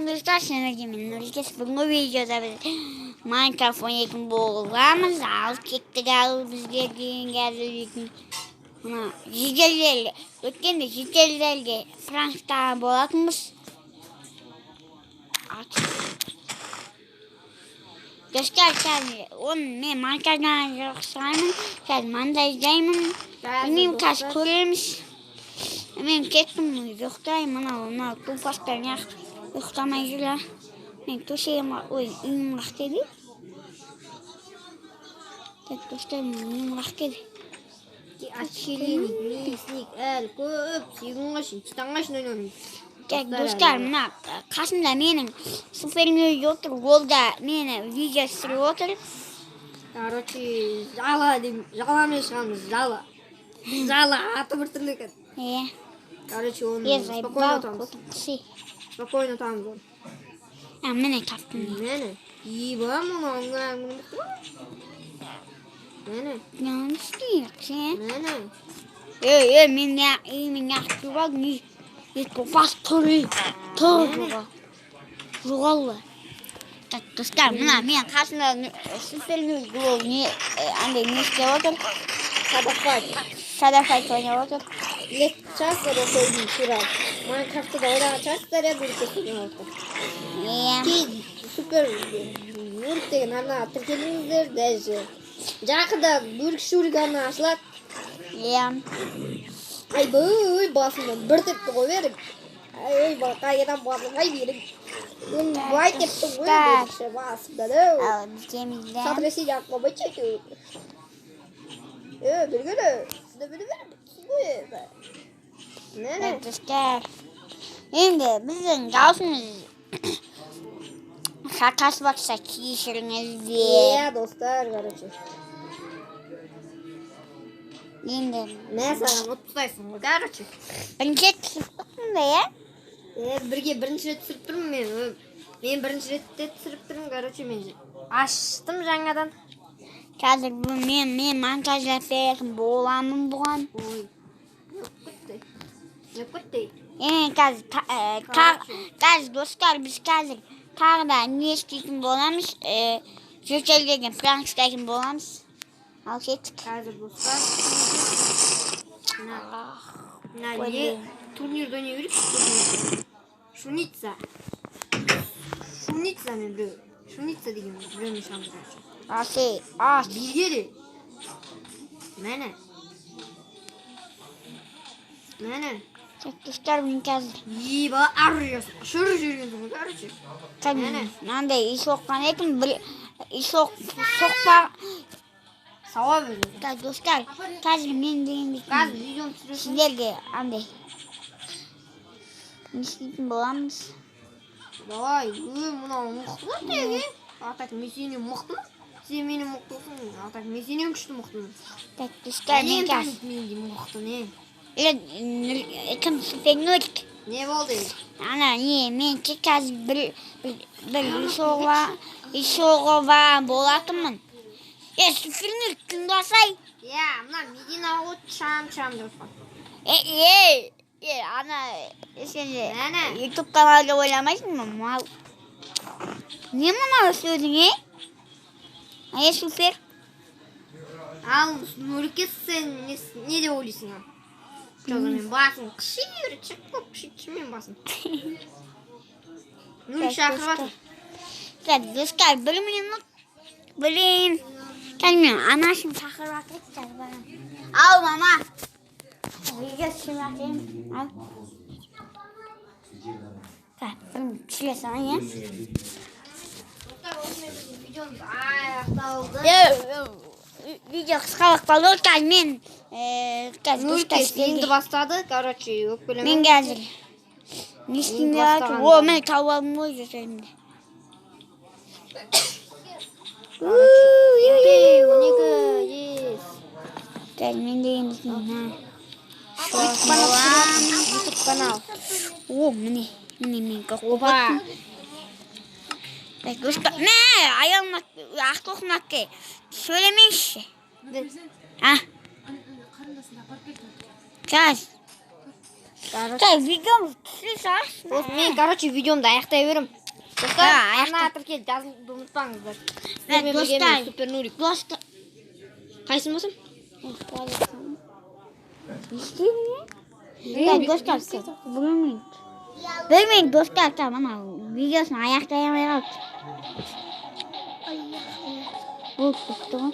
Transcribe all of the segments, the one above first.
достар, мен Нұрекес. Бүгінгі видеода біз Minecraft ойнайтын боламыз. Ал кеттік бізге дейін қазір мына жеделдерге, өткенде жеделдерге франктағы болатынбыз. Достар, қазір оны мен Minecraft'дан жоқсаймын. Қазір монтаждаймын. Білмеймін, қазір көреміз. Мен кеттім, ұйықтаймын. Мына тупастар ұйықтамай жүр. Мен төсегім, үйім қақтеді. Достар, мен үйім қақтеді. Снег әлі көп, сегінға шын, таңға шын ойнамын. Достар, мына қасымда менің супермюз отыр, ол да мені видео түсіріп отыр. Короче, жаламен шығамыз, жала. Жала, аты бір түрлі екен. Короче, оны спокойно атамыз. Спокойно атамыз оны. Мені таптым. Мені? Еба, мұны оңғыран мұқты ма? Мені? Не істейік сен? Мені? Мен яқты бар, бас тұры жоғалды. Достар, мына мен қасында супермюз блог не істеп отыр? Садафайт ойнап отыр. Часто да қойдың тұрады. Майнкрафтты да ойнаған часто да бүрке сөйлен отыр. Кей супер өрік деген арнаға тіркеліңіздер, даже жақында өрік шурик арна ашылады. Айбой, басымдан бір тепті қой берік. Ай, қайдан басылмай берік. Мен бай тепті қой берікші басымдан. Сатресі жаққа бәйчекі. Білгілі. Достар, енді біздің даусымыз шақасы бақса кешіріңіздер. Достар, короче. Енді Мен саған ұтпайсың ғой, короче. бірінші түсіріп тұрмын да, Бірінші рет түсіріп тұрмын мен. Мен бірінші ретте түсіріп тұрмын, короче, мен аштым жаңадан. Қазір мен монтажлап беретін боламын бұған. Ой, не көттей. Қазір достар, біз қазір тағы да не істейтін боламыз, жөтелдеген пранк істейтін боламыз. Ал кеттік. Қазір достар. Турнирді ойнай берейік. Шуница мен біреу. Шуница деген біреумен шамыз. Білгері. Мәні. Достар, мен қазір. Еба, арыясын. Шүрі жүргендің ғой, короче. Мынандай үй соққан едім, соқпа. Сауа бөледі. Достар, қазір мен деген сіздерге андай не істейтін боламыз. Давай, мұнау мұқтымын теге. Атак, мен сенен мұқтымын. Сен менен мұқтысың. Атак, мен сенен күшті мұқтымын. Достар, мен қазір. Мен де мұқтым, Кім супернурик? Не болды? Мен қазір бір үй болатынмын. Супернурик тыңдасай. Мына Медина от шам деп отқан. Сен YouTube каналды ойламайсың ба, мал? Не мұнау сөзің, супер? Ал, Нұрекес, сен не деп ойлайсың? Жоғы мен басым қыши өрет, көп қыши мен басым. Нұрек шақырып атыр. Достар, бір минут. Қазір мен анашым шақырып атыр. Ау, мама. Видео түсіріп атырым. Ал. Бір түсіре салайын, Достар, осымен видеомыз аяқталды. Видео қысқалық болды. Қазір мен Нұрекес енді бастады, короче, өкпелемен. Мен қазір не істеймін деп жатыр. Мен тауып алдым ғой жөтелімді. 12, Қазір мен деген біздің YouTube канал. Міне мен көкпа. Достар, аяғым ақтоқым атты. Сөйлемейші. Қазір Videomuz tutuyorsa. Dost men короче videomda аяқтай берем. Dostlar Ha, ана тіркел жазуды ұмытпаңыздар. Evet, dostlar. Супер Нурик. Dostlar. Қайсың болсам? Dostlar. Bölmeyin dostlar tamam ama videosunu ayaklayamaya kalk. Bu tuttum.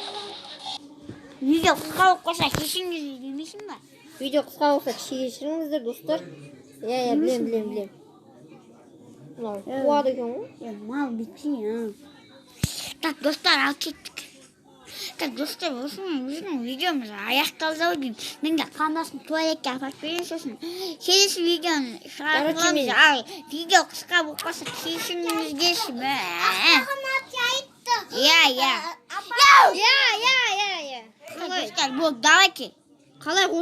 Video kısa olsa kişiniz demişim ben. Видео қысқа болса кешіріңіздер достар. Иә, білем. Мынау қуады екен ғой. Mal bitti ya. Tak dostlar al çıktık. Tak dostlar bizim videomuz ayakta olayım. Ben de kanalsın tuvalet yapmak veriyorsun. Kelisi videonun şarkılarımızı al. Video kısa olsa kişiniz geçsin be. Ya. Я. Dostlar bu davaki. Қалай